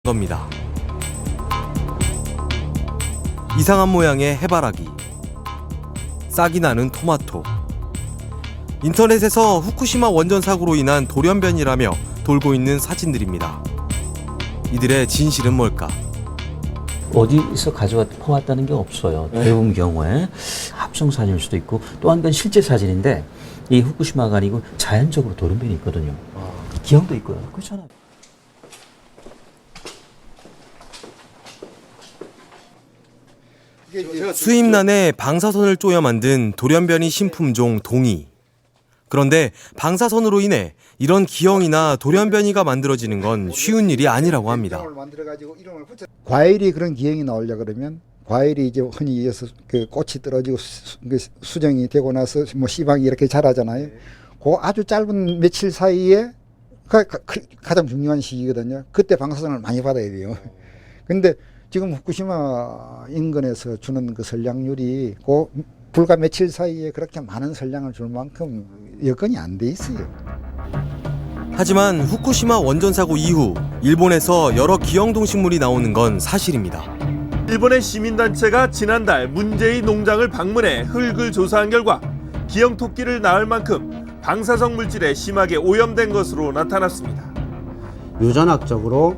겁니다. 이상한 모양의 해바라기, 싹이 나는 토마토. 인터넷에서 후쿠시마 원전 사고로 인한 돌연변이라며 돌고 있는 사진들입니다. 이들의 진실은 뭘까? 어디서 퍼왔다는 게 없어요. 대부분 경우에 합성 사진일 수도 있고, 또 한 건 실제 사진인데 이 후쿠시마가 아니고 자연적으로 돌연변이 있거든요. 기형도 있고요. 그렇잖아요. 수임란에 방사선을 쪼여 만든 돌연변이 신품종 동이. 그런데 방사선으로 인해 이런 기형이나 돌연변이가 만들어지는 건 쉬운 일이 아니라고 합니다. 과일이 그런 기형이 나오려 그러면 과일이 이제 흔히 얘기해서 그 꽃이 떨어지고 수정이 되고 나서 뭐 씨방이 이렇게 자라잖아요. 그 아주 짧은 며칠 사이에 가장 중요한 시기거든요. 그때 방사선을 많이 받아야 돼요. 근데 지금 후쿠시마 인근에서 주는 그 선량률이 불과 며칠 사이에 그렇게 많은 선량을 줄 만큼 여건이 안 돼 있어요. 하지만 후쿠시마 원전 사고 이후 일본에서 여러 기형 동식물이 나오는 건 사실입니다. 일본의 시민단체가 지난달 문제의 농장을 방문해 흙을 조사한 결과 기형 토끼를 낳을 만큼 방사성 물질에 심하게 오염된 것으로 나타났습니다. 유전학적으로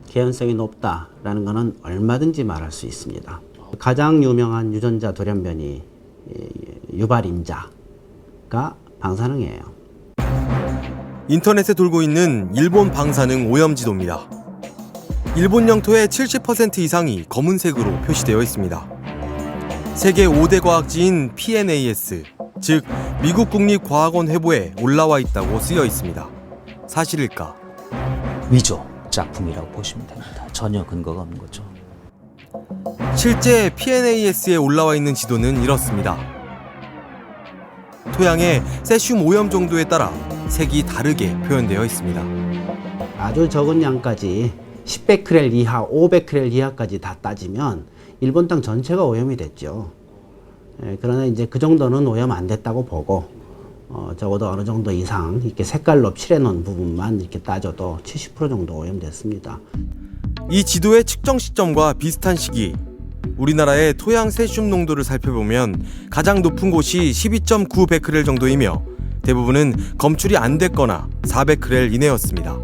개연성이 높다라는 것은 얼마든지 말할 수 있습니다. 가장 유명한 유전자 돌연변이 유발인자가 방사능이에요. 인터넷에 돌고 있는 일본 방사능 오염 지도입니다. 일본 영토의 70% 이상이 검은색으로 표시되어 있습니다. 세계 5대 과학지인 PNAS, 즉 미국 국립과학원 회보에 올라와 있다고 쓰여 있습니다. 사실일까? 위조 작품이라고 보시면 됩니다. 전혀 근거가 없는 거죠. 실제 PNAS에 올라와 있는 지도는 이렇습니다. 토양의 세슘 오염 정도에 따라 색이 다르게 표현되어 있습니다. 아주 적은 양까지 10베크렐 이하, 5베크렐 이하까지 다 따지면 일본 땅 전체가 오염이 됐죠. 그러나 이제 그 정도는 오염 안 됐다고 보고 적어도 어느 정도 이상 이렇게 색깔로 칠해놓은 부분만 이렇게 따져도 70% 정도 오염됐습니다. 이 지도의 측정 시점과 비슷한 시기, 우리나라의 토양 세슘 농도를 살펴보면 가장 높은 곳이 12.9베크렐 정도이며 대부분은 검출이 안 됐거나 4베크렐 이내였습니다.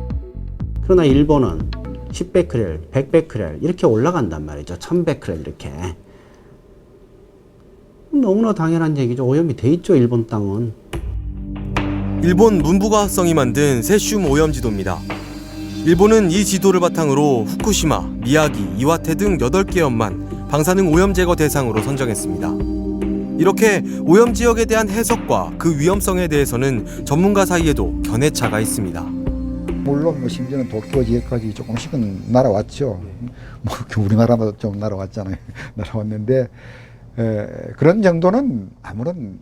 그러나 일본은 10베크렐, 100베크렐 이렇게 올라간단 말이죠. 1000베크렐 이렇게. 너무나 당연한 얘기죠. 오염이 돼 있죠, 일본 땅은. 일본 문부과학성이 만든 세슘 오염 지도입니다. 일본은 이 지도를 바탕으로 후쿠시마, 미야기, 이와테 등 8개 현만 방사능 오염 제거 대상으로 선정했습니다. 이렇게 오염 지역에 대한 해석과 그 위험성에 대해서는 전문가 사이에도 견해차가 있습니다. 물론 뭐 심지어는 도쿄 지역까지 조금씩은 날아왔죠. 뭐 우리나라도 좀 날아왔잖아요. 날아왔는데 그런 정도는 아무런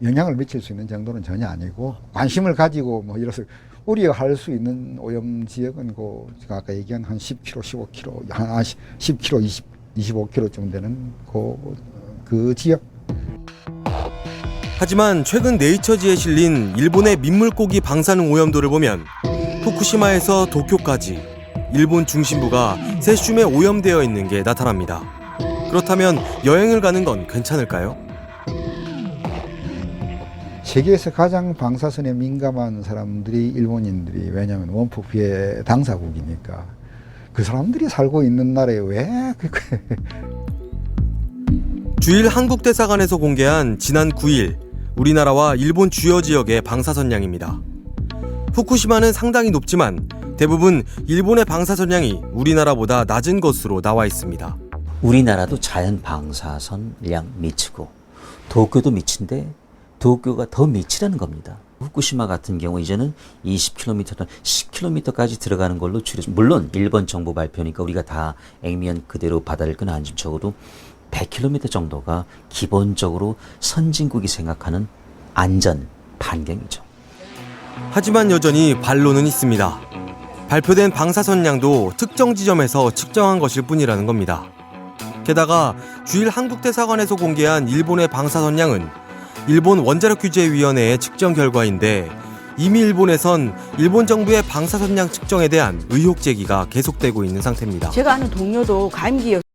영향을 미칠 수 있는 정도는 전혀 아니고, 관심을 가지고 뭐 이래서 우려할 수 있는 오염 지역은 제가 아까 얘기한 한 10km, 15km, 한 10km, 25km 정도 되는 그 지역. 하지만 최근 네이처지에 실린 일본의 민물고기 방사능 오염도를 보면 후쿠시마에서 도쿄까지 일본 중심부가 세슘에 오염되어 있는 게 나타납니다. 그렇다면 여행을 가는 건 괜찮을까요? 세계에서 가장 방사선에 민감한 사람들이 일본인들이, 왜냐하면 원폭 피해 당사국이니까 그 사람들이 살고 있는 나라에 왜 주일 한국대사관에서 공개한 지난 9일 우리나라와 일본 주요 지역의 방사선량입니다. 후쿠시마는 상당히 높지만 대부분 일본의 방사선량이 우리나라보다 낮은 것으로 나와 있습니다. 우리나라도 자연 방사선량 미치고 도쿄도 미친데 도쿄가 더 미치라는 겁니다. 후쿠시마 같은 경우 이제는 20km, 10km까지 들어가는 걸로 줄여서, 물론 일본 정부 발표니까 우리가 다 액면 그대로 바다를 끄는 적어도 100km 정도가 기본적으로 선진국이 생각하는 안전 반경이죠. 하지만 여전히 반론은 있습니다. 발표된 방사선량도 특정 지점에서 측정한 것일 뿐이라는 겁니다. 게다가 주일 한국대사관에서 공개한 일본의 방사선량은 일본 원자력규제위원회의 측정 결과인데 이미 일본에선 일본 정부의 방사선량 측정에 대한 의혹 제기가 계속되고 있는 상태입니다. 제가 아는 동료도 감기였어요.